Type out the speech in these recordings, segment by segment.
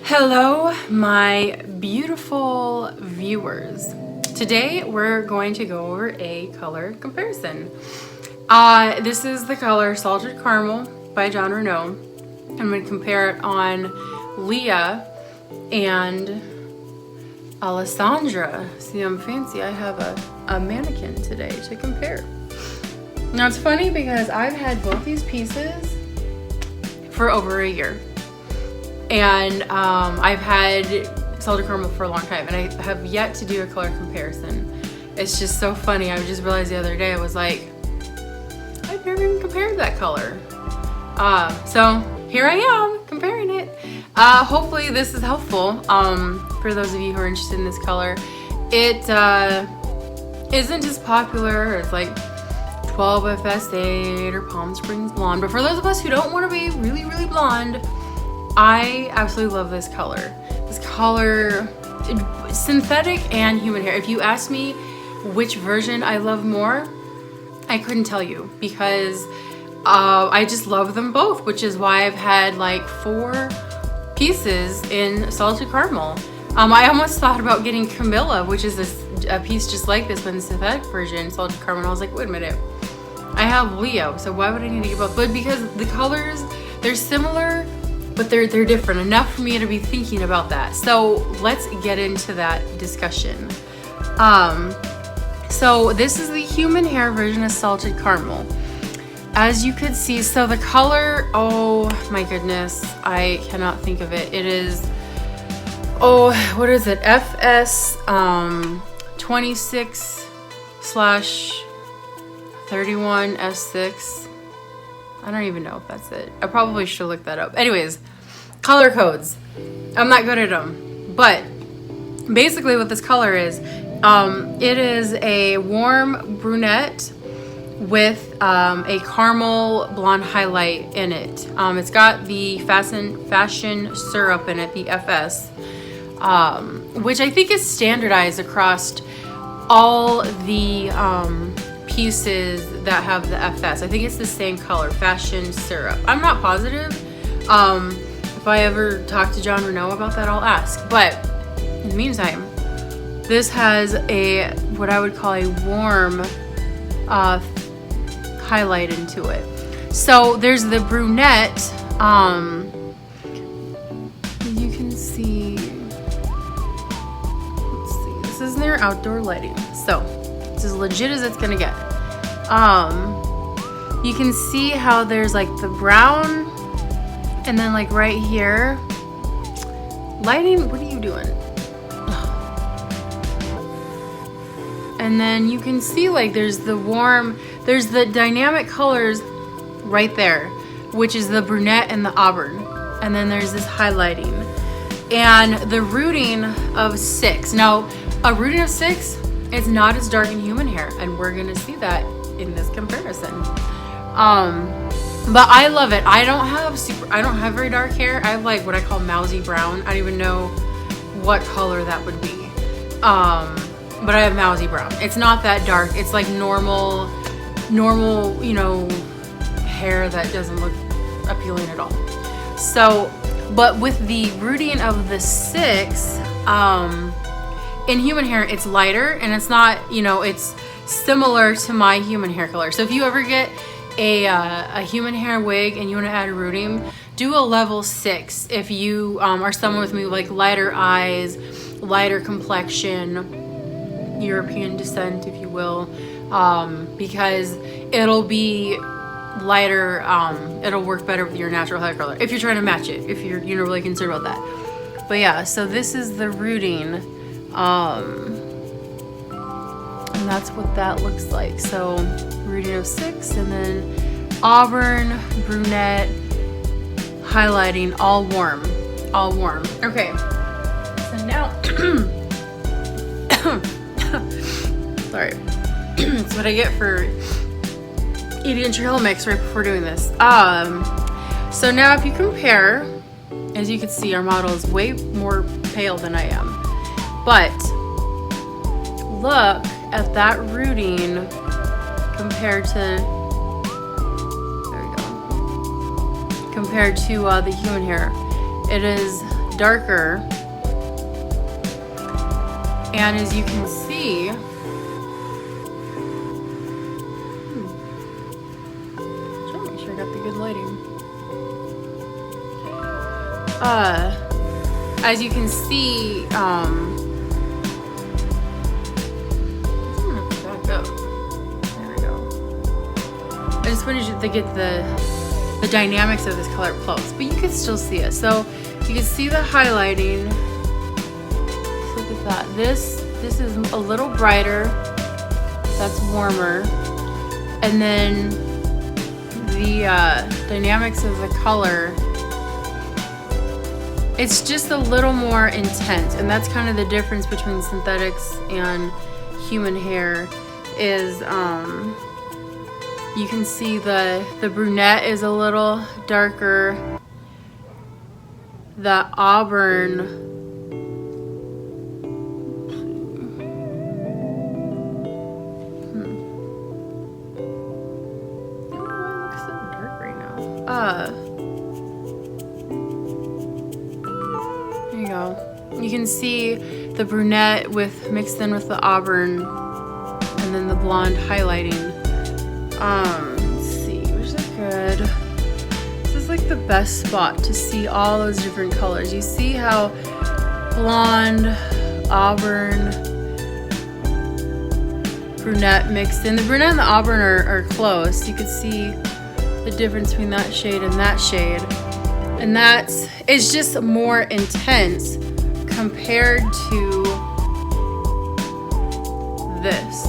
Hello, my beautiful viewers. Today we're going to go over a color comparison. This is the color Salted Caramel by Renau. I'm going to compare it on Leah and Alessandra. See, I'm fancy. I have a mannequin today to compare. Now it's funny because I've had both these pieces for over a year. And I've had Salted Caramel for a long time, and I have yet to do a color comparison. It's just so funny. I just realized the other day, I was like, I've never even compared that color. So here I am comparing it. Hopefully this is helpful for those of you who are interested in this color. It isn't as popular as like 12 FS8 or Palm Springs Blonde, but for those of us who don't want to be really, really blonde, I absolutely love this color. This color, synthetic and human hair. If you ask me which version I love more, I couldn't tell you because I just love them both, which is why I've had like 4 pieces in Salted Caramel. I almost thought about getting Camilla, which is a piece just like this, but in the synthetic version, Salted Caramel. And I was like, wait a minute, I have Leo, so why would I need to get both? But because the colors, they're similar, but they're different enough for me to be thinking about that. So let's get into that discussion. So this is the human hair version of Salted Caramel. As you could see, so the color, oh my goodness, I cannot think of it. It is, what is it? FS26/31 S6. I don't even know if that's it. I probably should look that up. Anyways, color codes. I'm not good at them. But basically what this color is, it is a warm brunette with a caramel blonde highlight in it. It's got the fashion syrup in it, the FS, which I think is standardized across all the pieces that have the FS. I think it's the same color, fashion syrup. I'm not positive. If I ever talk to Renau about that, I'll ask. But in the meantime, this has what I would call a warm highlight into it. So there's the brunette. You can see. Let's see. This is their outdoor lighting. So it's as legit as it's gonna get. You can see how there's like the brown, and then like right here, lighting, what are you doing? And then you can see like there's the dynamic colors right there, which is the brunette and the auburn. And then there's this highlighting. And the rooting of 6. Now, a rooting of 6 is not as dark in human hair, and we're gonna see that in this comparison. But I love it. I don't have very dark hair. I have like what I call mousy brown. I don't even know what color that would be. But I have mousy brown. It's not that dark. It's like normal, you know, hair that doesn't look appealing at all. So, but with the rooting of the 6, in human hair, it's lighter, and it's not, you know, it's similar to my human hair color. So if you ever get a human hair wig and you want to add a rooting, do a level 6 if you are someone with me like lighter eyes, lighter complexion, European descent, if you will, because it'll be lighter, it'll work better with your natural hair color if you're trying to match it, if you're really concerned about that. But yeah, so this is the rooting, and that's what that looks like. So rooting of 6, and then auburn, brunette, highlighting, all warm. Okay, so now sorry, that's what I get for eating trail mix right before doing this. So now if you compare, as you can see, our model is way more pale than I am, but look at that rooting compared to, there we go, compared to the human hair. It is darker. And as you can see, trying to make sure I got the good lighting. As you can see, back up. There we go. I just wanted you to get the dynamics of this color up close, but you can still see it. So you can see the highlighting. So look at that. This is a little brighter. That's warmer, and then the dynamics of the color. It's just a little more intense, and that's kind of the difference between synthetics and human hair is you can see the brunette is a little darker. The auburn why it looks so dark right now. There you go. You can see the brunette mixed in with the auburn, and then the blonde highlighting. Let's see, where's it good? This is like the best spot to see all those different colors. You see how blonde, auburn, brunette mixed in. The brunette and the auburn are close. You could see the difference between that shade and that shade. And it's just more intense compared to this.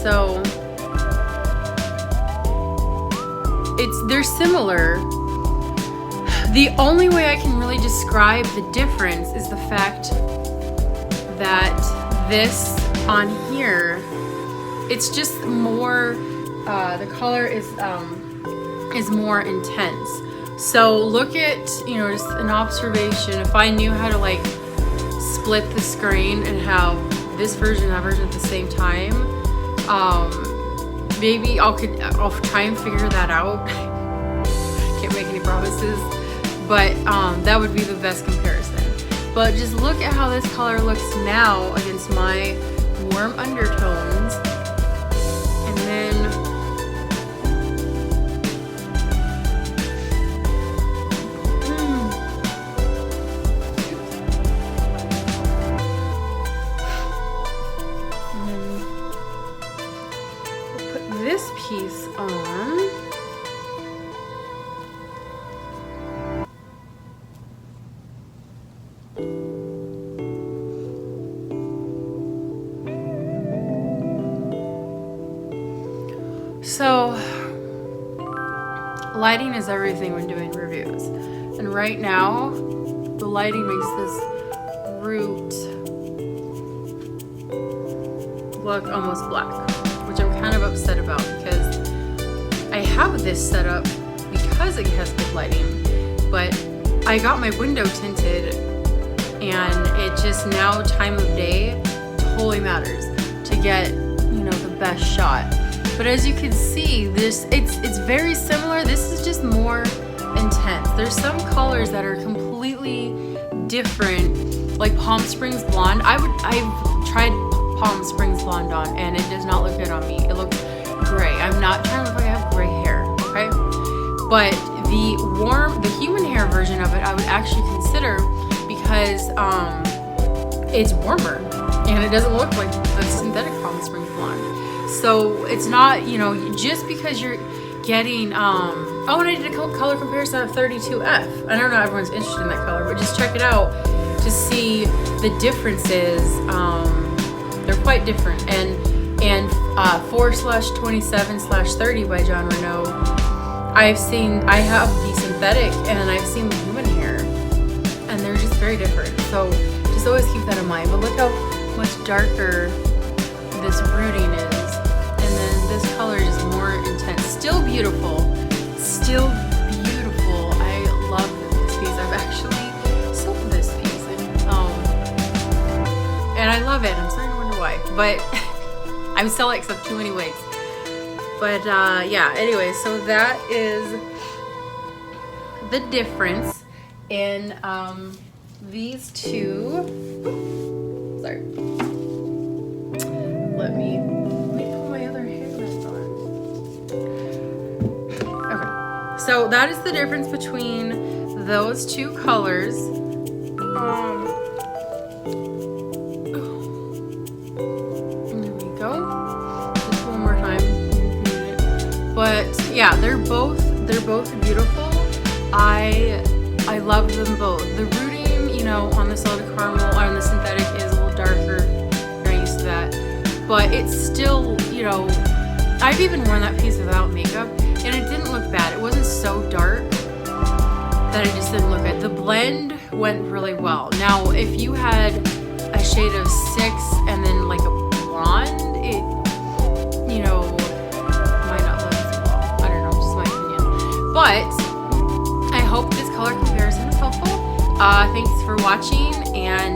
So they're similar. The only way I can really describe the difference is the fact that this on here, it's just more, the color is more intense. So look at, just an observation. If I knew how to like split the screen and have this version and that version at the same time, maybe I'll try and figure that out. Can't make any promises, but that would be the best comparison. But just look at how this color looks now against my warm undertones, and then this piece on. So, lighting is everything when doing reviews. And right now, the lighting makes this root look almost black, which I'm kind of upset about because I have this set up because it has good lighting, but I got my window tinted, and it just now time of day totally matters to get, the best shot. But as you can see, it's very similar. This is just more intense. There's some colors that are completely different, like Palm Springs Blonde. I've tried Palm Springs Blonde on, and it does not look good on me. It looks gray. I'm not trying to look like I have gray hair, okay? But the human hair version of it, I would actually consider because it's warmer and it doesn't look like the synthetic Palm Springs Blonde. So it's not, just because you're getting, and I did a color comparison of 32F. I don't know if everyone's interested in that color, but just check it out to see the differences. They're quite different. And 4/27/30 by John Renau, I have the synthetic and I've seen the human hair, and they're just very different. So just always keep that in mind. But look how much darker this rooting is. And then this color is more intense. Still beautiful. I love this piece. I've actually sold this piece. And I love it. I'm starting to wonder why. But I'm selling it because I have too many wigs. But yeah, anyway, so that is the difference in these two, sorry, let me put my other headband on. Okay, so that is the difference between those two colors. There we go. Just one more time. But yeah, they're both beautiful. I love them both. The rooting, you know, on the solid caramel, on the synthetic is a little darker. You're not used to that. But it's still, you know, I've even worn that piece without makeup and it didn't look bad. It wasn't so dark that it just didn't look good. The blend went really well. Now, if you had a shade of 6 and then like a blonde, it, you know, might not look as well. I don't know, just my opinion. But I hope this color comparison is helpful. Thanks for watching, and